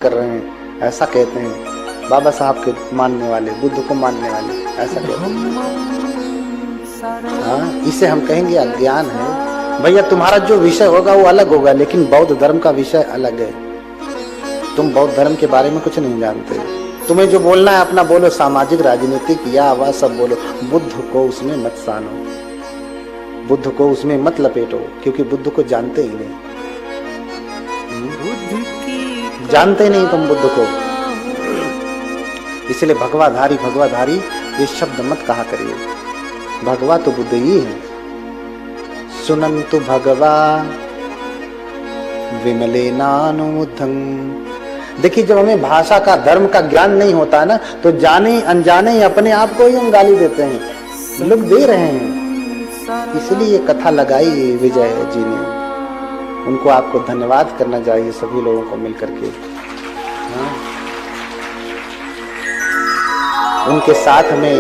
कर रहे हैं, ऐसा कहते हैं। बाबा साहब के मानने वाले, बुद्ध को मानने वाले ऐसा कहते हैं। हाँ, इसे हम कहेंगे अज्ञान है। भैया तुम्हारा जो विषय होगा वो अलग होगा, लेकिन बौद्ध धर्म का विषय अलग है। तुम बौद्ध धर्म के बारे में कुछ नहीं जानते। तुम्हें जो बोलना है अपना बोलो, सामाजिक राजनीतिक या वह सब बोलो, बुद्ध को उसमें मत सानो, बुद्ध को उसमें मत लपेटो, क्योंकि बुद्ध को जानते ही नहीं। जानते नहीं तुम बुद्ध को, इसलिए भगवाधारी भगवाधारी ये शब्द मत कहा करिए। भगवा तो बुद्ध ही है। सुनंतु भगवा विमलेनानुमुद्धं। देखिए, जब हमें भाषा का धर्म का ज्ञान नहीं होता है ना, तो जाने अनजाने ही अपने आप को ही हम गाली देते हैं, लोग दे रहे हैं। इसलिए ये कथा लगाई विजय जी ने, उनको आपको धन्यवाद करना चाहिए सभी लोगों को मिलकर के। हाँ। उनके साथ में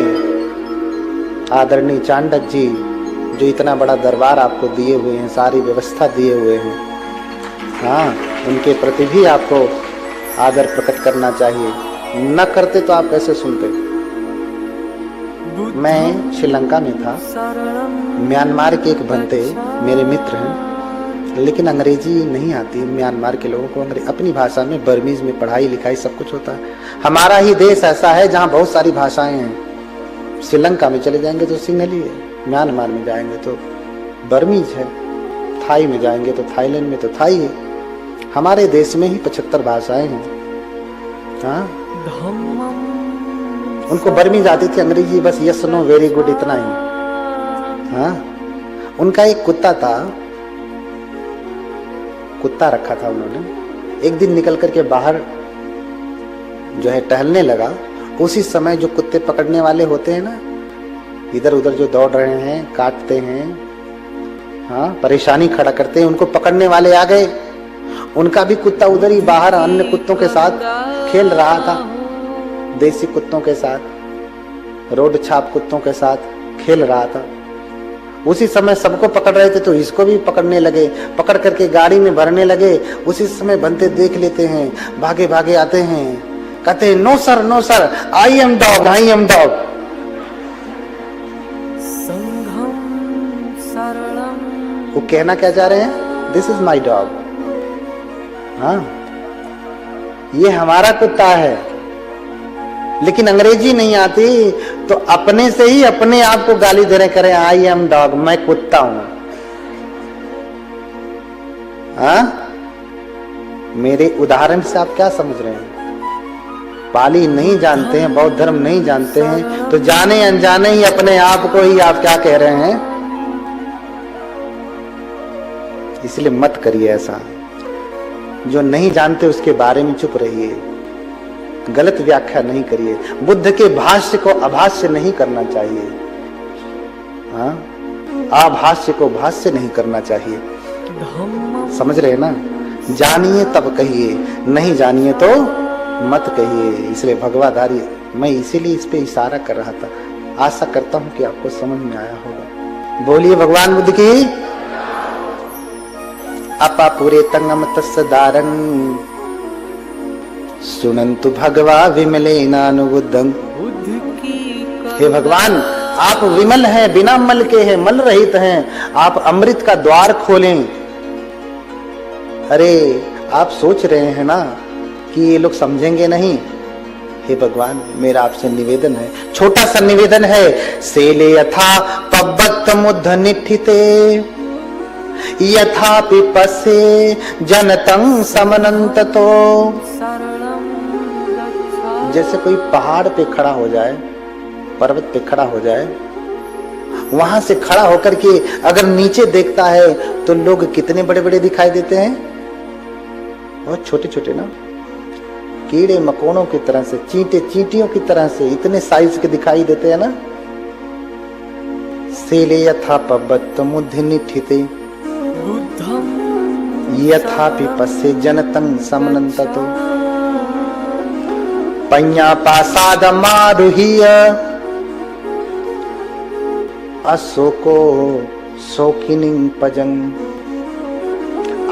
आदरणीय चांडक जी, जो इतना बड़ा दरबार आपको दिए हुए हैं, सारी व्यवस्था दिए हुए हैं, हाँ, उनके प्रति भी आपको आदर प्रकट करना चाहिए। न करते तो आप कैसे सुनते। मैं श्रीलंका में था, म्यांमार के एक बंदे मेरे मित्र हैं, लेकिन अंग्रेजी नहीं आती म्यांमार के लोगों को। अपनी भाषा में बर्मीज में पढ़ाई लिखाई सब कुछ होता है। हमारा ही देश ऐसा है जहाँ बहुत सारी भाषाएं हैं। श्रीलंका में चले जाएंगे तो सिंहली है, म्यांमार में जाएंगे तो बर्मीज है, थाई में जाएंगे तो थाईलैंड में तो थाई है। हमारे देश में ही 75 भाषाएं हैं। हाँ, उनको बर्मीज आती थी, अंग्रेजी बस यस नो वेरी गुड इतना ही। हाँ, उनका एक कुत्ता था, कुत्ता रखा था उन्होंने। एक दिन निकल करके बाहर जो है टहलने लगा, उसी समय जो कुत्ते पकड़ने वाले होते हैं ना, इधर उधर जो दौड़ रहे हैं, काटते हैं, हाँ, परेशानी खड़ा करते हैं, उनको पकड़ने वाले आ गए। उनका भी कुत्ता उधर ही बाहर अन्य कुत्तों के साथ खेल रहा था, देसी कुत्तों के साथ, रोड छाप कुत्तों के साथ खेल रहा था। उसी समय सबको पकड़ रहे थे तो इसको भी पकड़ने लगे, पकड़ करके गाड़ी में भरने लगे। उसी समय बनते देख लेते हैं, भागे भागे आते हैं, कहते हैं no sir no sir, I am dog, I am dog. वो कहना क्या चाह रहे हैं, दिस इज माई डॉग। हाँ, ये हमारा कुत्ता है। लेकिन अंग्रेजी नहीं आती तो अपने से ही अपने आप को गाली दे रहे, करें आई एम डॉग, मैं कुत्ता हूं। हाँ, मेरे उदाहरण से आप क्या समझ रहे हैं। पाली नहीं जानते हैं, बौद्ध धर्म नहीं जानते हैं, तो जाने अनजाने ही अपने आप को ही आप क्या कह रहे हैं। इसलिए मत करिए ऐसा। जो नहीं जानते उसके बारे में चुप रहिए, गलत व्याख्या नहीं करिए। बुद्ध के भाष्य को अभाष्य नहीं करना चाहिए। हाँ, आभाष्य को भाष्य नहीं करना चाहिए। समझ रहे ना। जानिए तब कहिए, नहीं जानिए तो मत कहिए। इसलिए भगवाधारी, मैं इसीलिए इस पे इशारा कर रहा था। आशा करता हूं कि आपको समझ में आया होगा। बोलिए भगवान बुद्ध की। अपा पूरे तंगम तस्दारं सुनंतु भगवा विमलेनानुबुद्धं। हे भगवान, आप विमल हैं, बिना मल के हैं, मल रहित हैं। आप अमृत का द्वार खोलें। अरे आप सोच रहे हैं ना कि ये लोग समझेंगे नहीं। हे भगवान, मेरा आपसे निवेदन है, छोटा सा निवेदन है। सेले यथा पब्बत मुद्ध निठिते यथा पिपसे जनतं समनंततो। जैसे कोई पहाड़ पे खड़ा हो जाए, पर्वत पे खड़ा हो जाए, वहां से खड़ा होकर के अगर नीचे देखता है तो लोग कितने बड़े बड़े दिखाई देते हैं, बहुत छोटे छोटे ना, कीड़े मकोड़ों की तरह से, चींटे चींटियों की तरह से इतने साइज के दिखाई देते हैं ना। सेले यथा पब्बत मुद्ध निठिते यथा पिपस्य जनतं समनंततो। पञ्ञापासादमारुह्य अशोको शोकिनीं पजं।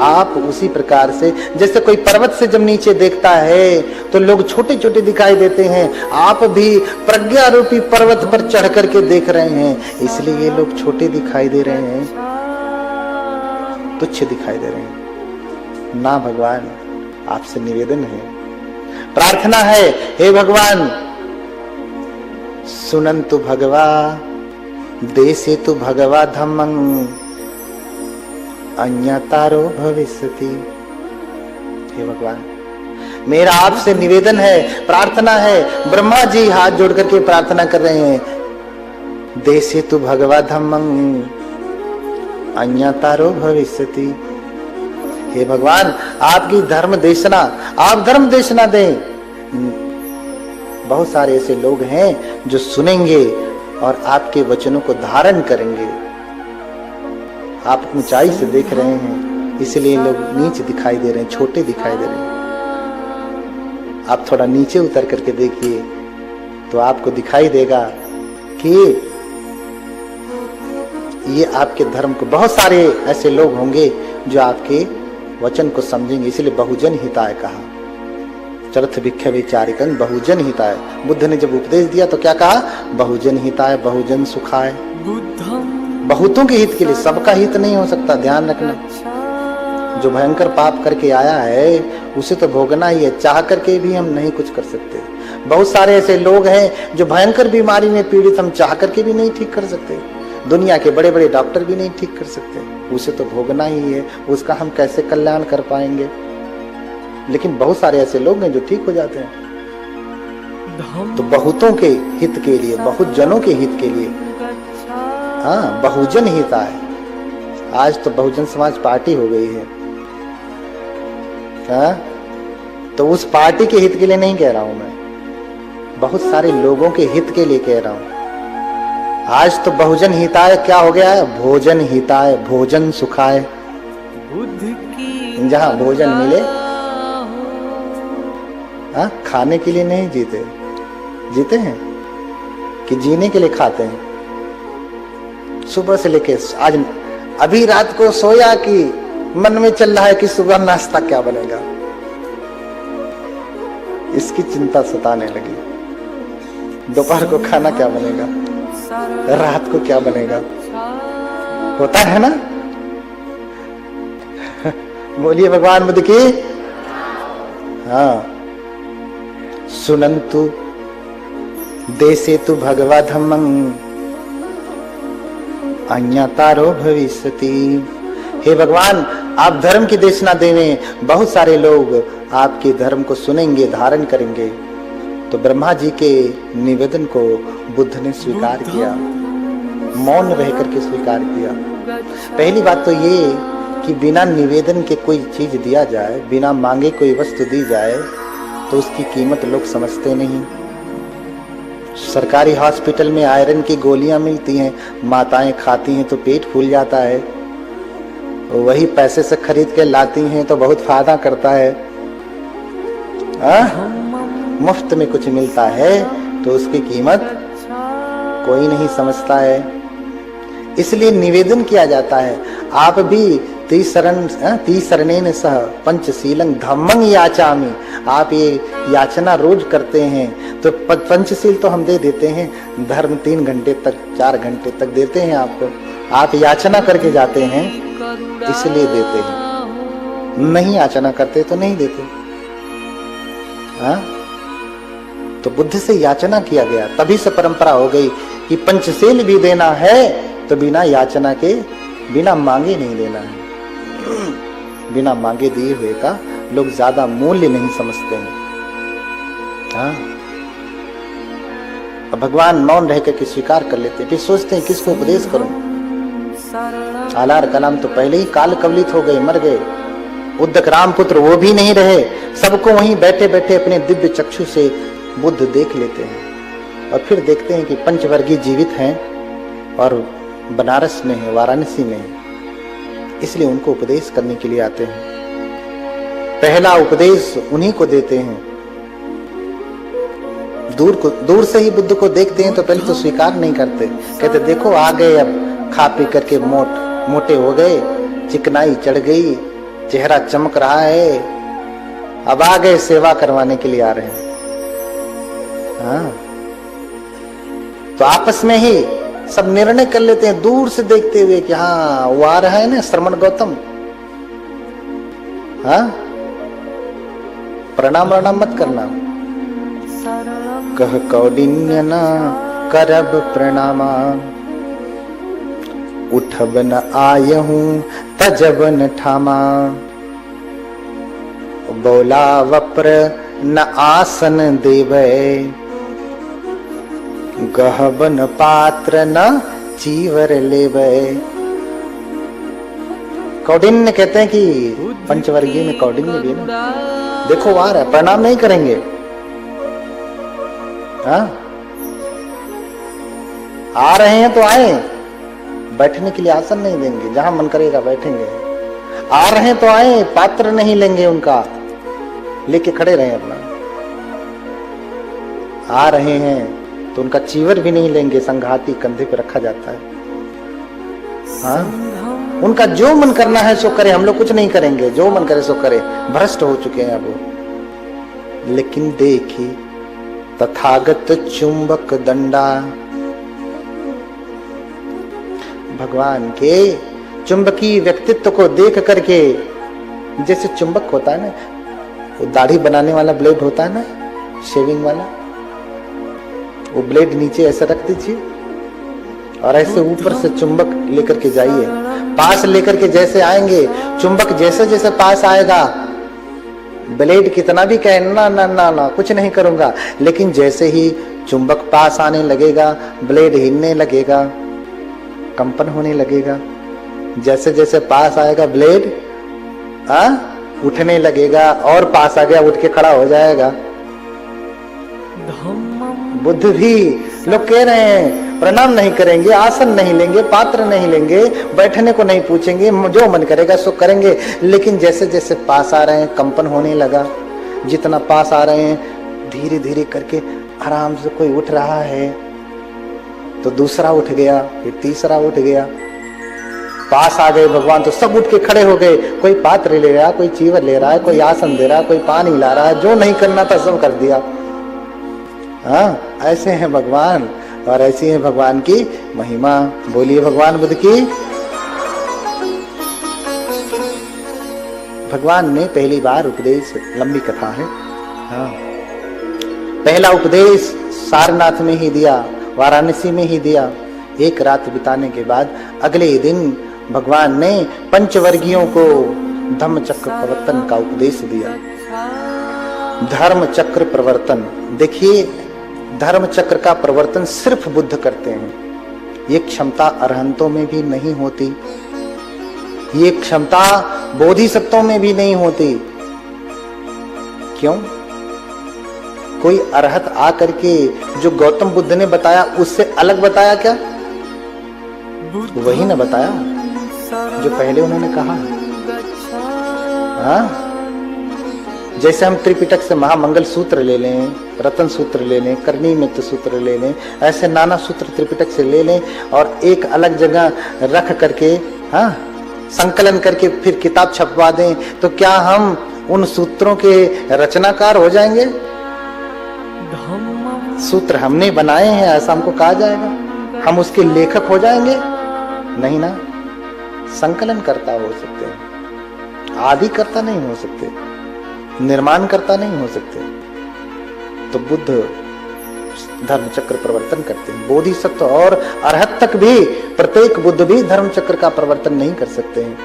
आप उसी प्रकार से, जैसे कोई पर्वत से जब नीचे देखता है तो लोग छोटे छोटे दिखाई देते हैं, आप भी प्रज्ञा रूपी पर्वत पर चढ़ करके देख रहे हैं, इसलिए ये लोग छोटे दिखाई दे रहे हैं, तुच्छ दिखाई दे रहे हैं ना। भगवान आपसे निवेदन है, प्रार्थना है, हे भगवान सुनंतु भगवा देसे तु भगवा धम्मं अन्यतारो भविष्यति। हे भगवान मेरा आपसे निवेदन है, प्रार्थना है। ब्रह्मा जी हाथ जोड़ करके प्रार्थना कर रहे हैं, देसे तु भगवा धम्मं अन्यतारो भविष्यति। हे भगवान आपकी धर्म देशना, आप धर्म देशना दें। बहुत सारे ऐसे लोग हैं जो सुनेंगे और आपके वचनों को धारण करेंगे। आप ऊंचाई से देख रहे हैं इसलिए लोग नीचे दिखाई दे रहे हैं, छोटे दिखाई दे रहे हैं। आप थोड़ा नीचे उतर करके देखिए तो आपको दिखाई देगा कि ये आपके धर्म को, बहुत सारे ऐसे लोग होंगे जो आपके वचन को समझेंगे। इसलिए बहुजन हिताय कहा, चरथ भिक्खवे विचारिकं बहुजन हिताय। बुद्ध ने जब उपदेश दिया तो क्या कहा? बहुजन हिताय बहुजन सुखाय। बहुतों के हित के लिए, सबका हित नहीं हो सकता, ध्यान रखना। जो भयंकर पाप करके आया है उसे तो भोगना ही है, चाह करके भी हम नहीं कुछ कर सकते। बहुत सारे ऐसे लोग हैं जो भयंकर बीमारी में पीड़ित, हम चाह करके भी नहीं ठीक कर सकते। दुनिया के बड़े बड़े डॉक्टर भी नहीं ठीक कर सकते, उसे तो भोगना ही है, उसका हम कैसे कल्याण कर पाएंगे। लेकिन बहुत सारे ऐसे लोग हैं जो ठीक हो जाते हैं। तो बहुतों के हित के लिए, बहुत जनों के हित के लिए, हाँ बहुजन हित है। आज तो बहुजन समाज पार्टी हो गई है, हाँ? तो उस पार्टी के हित के लिए नहीं कह रहा हूं मैं, बहुत सारे लोगों के हित के लिए कह रहा हूं। आज तो बहुजन हिताय क्या हो गया है? भोजन हिताय भोजन सुखाय। जहां भोजन मिले, हाँ खाने के लिए नहीं जीते, जीते हैं कि जीने के लिए खाते हैं। सुबह से लेके आज, अभी रात को सोया कि मन में चल रहा है कि सुबह नाश्ता क्या बनेगा, इसकी चिंता सताने लगी। दोपहर को खाना क्या बनेगा, रात को क्या बनेगा, होता है ना। बोलिए भगवान बुद्ध की। हाँ, सुनंतु देसे तु भगवा धम्मं अन्यतारो भविष्यति। हे भगवान आप धर्म की देशना देवें, बहुत सारे लोग आपके धर्म को सुनेंगे, धारण करेंगे। तो ब्रह्मा जी के निवेदन को बुद्ध ने स्वीकार किया, मौन रह करके स्वीकार किया। पहली बात तो ये कि बिना निवेदन के कोई चीज दिया जाए, बिना मांगे कोई वस्तु दी जाए तो उसकी कीमत लोग समझते नहीं। सरकारी हॉस्पिटल में आयरन की गोलियां मिलती हैं, माताएं खाती हैं तो पेट फूल जाता है, वही पैसे से खरीद के लाती हैं तो बहुत फायदा करता है। मुफ्त में कुछ मिलता है तो उसकी कीमत कोई नहीं समझता है, इसलिए निवेदन किया जाता है। आप भी तीसरणेन सह पंचशीलं धम्मं याचामि, आप ये याचना रोज करते हैं तो पंचशील तो हम दे देते हैं, धर्म 3 घंटे तक 4 घंटे तक देते हैं आपको। आप याचना करके जाते हैं इसलिए देते हैं, नहीं याचना करते तो नहीं देते। हाँ, तो बुद्ध से याचना किया गया, तभी से परंपरा हो गई कि पंचशील भी देना है तो बिना याचना के, बिना मांगे नहीं देना है। बिना मांगे दिए हुए का लोग ज्यादा मूल्य नहीं समझते हैं। हाँ, अब भगवान मौन रह करके स्वीकार कर लेते हैं, फिर सोचते हैं किसको उपदेश करूं। आलार कलाम तो पहले ही काल कवलित हो गए, मर गए। उद्दक राम पुत्र वो भी नहीं रहे, सबको वहीं बैठे बैठे अपने दिव्य चक्षु से बुद्ध देख लेते हैं। और फिर देखते हैं कि पंचवर्गीय जीवित हैं और बनारस में है, वाराणसी में है, इसलिए उनको उपदेश करने के लिए आते हैं। पहला उपदेश उन्हीं को देते हैं। दूर से ही बुद्ध को देखते हैं तो पहले तो स्वीकार नहीं करते, कहते देखो आ गए, अब खा पी करके मोटे हो गए, चिकनाई चढ़ गई, चेहरा चमक रहा है, अब आ गए सेवा करवाने के लिए आ रहे हैं। हाँ, तो आपस में ही सब निर्णय कर लेते हैं दूर से देखते हुए कि हाँ वो आ रहा है ना श्रमण गौतम। हाँ, प्रणाम प्रणाम मत करना। कह कौडिन्य न करब प्रणामा, उठब न आयहूं तजब न ठामा। बोला वप्र न आसन देवै, गहब न पात्र न चीवर लेवै। कौडिन्य कहते हैं कि पंचवर्गीय में कौडिन्य भी है ना, देखो आ रहा है, प्रणाम नहीं करेंगे। हाँ, आ रहे हैं तो आए, बैठने के लिए आसन नहीं देंगे, जहां मन करेगा बैठेंगे। आ रहे हैं तो आए, पात्र नहीं लेंगे उनका, लेके खड़े रहे अपना। आ रहे हैं तो उनका चीवर भी नहीं लेंगे, संघाती कंधे पे रखा जाता है। हाँ, उनका जो मन करना है सो करे, हम लोग कुछ नहीं करेंगे, जो मन करे सो करे। भ्रष्ट हो चुके हैं अब वो। लेकिन देखी तथागत चुंबक दंडा, भगवान के चुंबकीय व्यक्तित्व को देख करके, जैसे चुंबक होता है ना, वो दाढ़ी बनाने वाला ब्लेड होता है ना, शेविंग वाला, वो ब्लेड नीचे ऐसे रख दीजिए और ऐसे ऊपर से चुंबक लेकर के जाइए। पास लेकर के जैसे आएंगे, चुंबक जैसे जैसे पास आएगा, ब्लेड कितना भी कहे ना ना ना ना कुछ नहीं करूंगा, लेकिन जैसे ही चुंबक पास आने लगेगा, ब्लेड हिलने लगेगा, कंपन होने लगेगा। जैसे जैसे पास आएगा ब्लेड उठने लगेगा, और पास आ गया उठ के खड़ा हो जाएगा। बुद्ध भी लोग कह रहे हैं प्रणाम नहीं करेंगे, आसन नहीं लेंगे, पात्र नहीं लेंगे, बैठने को नहीं पूछेंगे, जो मन करेगा सो करेंगे। लेकिन जैसे जैसे पास आ रहे हैं, कंपन होने लगा। जितना पास आ रहे हैं, धीरे धीरे करके आराम से कोई उठ रहा है तो दूसरा उठ गया, फिर तीसरा उठ गया। पास आ गए भगवान तो सब उठ के खड़े हो गए। कोई पात्र ले रहा है, कोई चीवर ले रहा है, कोई आसन दे रहा है, कोई पानी ला रहा है, जो नहीं करना था सब कर दिया। हाँ, ऐसे हैं भगवान, और ऐसी है भगवान की महिमा। बोलिए भगवान बुद्ध की। भगवान ने पहली बार उपदेश, लंबी कथा है, हाँ, पहला उपदेश सारनाथ में ही दिया, वाराणसी में ही दिया। एक रात बिताने के बाद अगले दिन भगवान ने पंचवर्गीयों को धम्म चक्र प्रवर्तन का उपदेश दिया। धर्म चक्र प्रवर्तन, देखिए धर्म चक्र का प्रवर्तन सिर्फ बुद्ध करते हैं। ये क्षमता अरहंतों में भी नहीं होती, ये क्षमता बोधिसत्वों में भी नहीं होती। क्यों? कोई अरहत आकर के जो गौतम बुद्ध ने बताया उससे अलग बताया क्या? वही ना बताया जो पहले उन्होंने कहा। हाँ, जैसे हम त्रिपिटक से महामंगल सूत्र ले लें, रतन सूत्र ले लें, करणी मित्र सूत्र ले लें, ऐसे नाना सूत्र त्रिपिटक से ले लें और एक अलग जगह रख करके, हाँ, संकलन करके फिर किताब छपवा दें, तो क्या हम उन सूत्रों के रचनाकार हो जाएंगे? सूत्र हमने बनाए हैं ऐसा हमको कहा जाएगा? हम उसके लेखक हो जाएंगे? नहीं ना। संकलन करता हो सकते हैं, आदि करता नहीं हो सकते, निर्माण करता नहीं हो सकते। तो बुद्ध धर्म चक्र प्रवर्तन करते हैं। बोधिसत्व और अरहत तक भी, प्रत्येक बुद्ध भी धर्म चक्र का प्रवर्तन नहीं कर सकते हैं।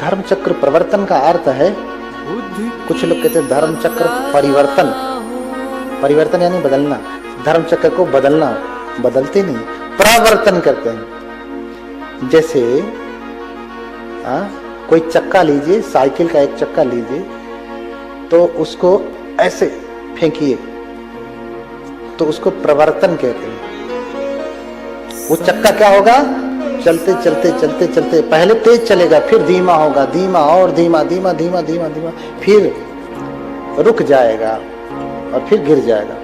धर्म चक्र प्रवर्तन का अर्थ है, कुछ लोग कहते हैं धर्म चक्र परिवर्तन, परिवर्तन यानी बदलना, धर्म चक्र को बदलना, बदलते नहीं, प्रवर्तन करते हैं। जैसे कोई चक्का लीजिए, साइकिल का एक चक्का लीजिए, तो उसको ऐसे फेंकिए तो उसको प्रवर्तन कहते हैं। वो चक्का क्या होगा? चलते चलते चलते चलते पहले तेज चलेगा, फिर धीमा होगा, धीमा और धीमा, धीमा धीमा धीमा धीमा, फिर रुक जाएगा और फिर गिर जाएगा।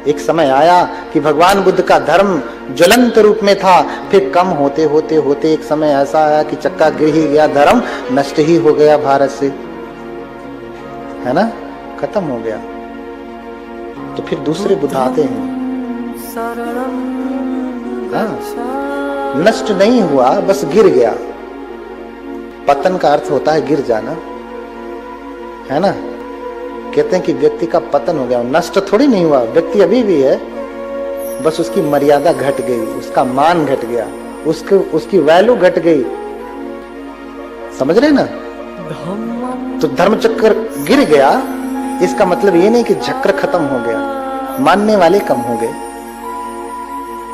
एक समय आया कि भगवान बुद्ध का धर्म ज्वलंत रूप में था, फिर कम होते होते होते एक समय ऐसा आया कि चक्का गिर ही गया, धर्म नष्ट ही हो गया भारत से, है ना, खत्म हो गया। तो फिर दूसरे बुद्ध आते हैं। हाँ, नष्ट नहीं हुआ, बस गिर गया। पतन का अर्थ होता है गिर जाना, है ना। कहते हैं कि व्यक्ति का पतन हो गया, नष्ट थोड़ी नहीं हुआ, व्यक्ति अभी भी है, बस उसकी मर्यादा घट गई, उसका मान घट गया, उसकी वैल्यू घट गई, समझ रहे ना। तो धर्म चक्र गिर गया, इसका मतलब ये नहीं कि चक्र खत्म हो गया, मानने वाले कम हो गए,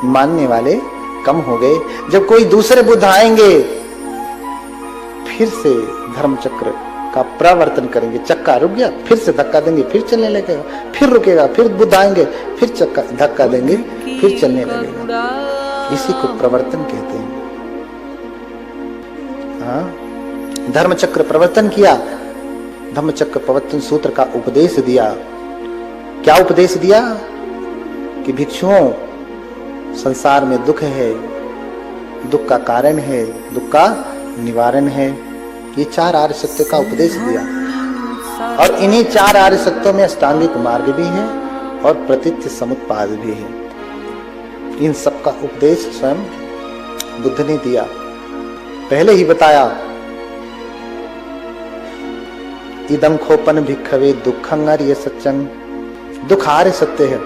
मानने वाले कम हो गए। जब कोई दूसरे बुद्ध आएंगे फिर से धर्म चक्र का प्रवर्तन करेंगे। चक्का रुक गया, फिर से धक्का देंगे, फिर चलने लगेगा, फिर रुकेगा, फिर बुद्ध आएंगे, फिर चक्का धक्का देंगे, फिर चलने लगेगा। इसी को प्रवर्तन कहते हैं। हाँ, धर्म चक्र प्रवर्तन किया, धम्म चक्र प्रवर्तन सूत्र का उपदेश दिया। क्या उपदेश दिया कि भिक्षुओं, संसार में दुख है, दुख का कारण है, दुख का निवारण है। ये 4 आर्य सत्य का उपदेश दिया, और इन्हीं 4 आर्य सत्यों में अष्टांगिक मार्ग भी है और प्रतीत्य समुत्पाद भी है। इन सब का उपदेश स्वयं बुद्ध ने दिया। पहले ही बताया, इदम खोपन भिक्खवे दुखं आर्य सत्यं, दुख आर्य सत्य है।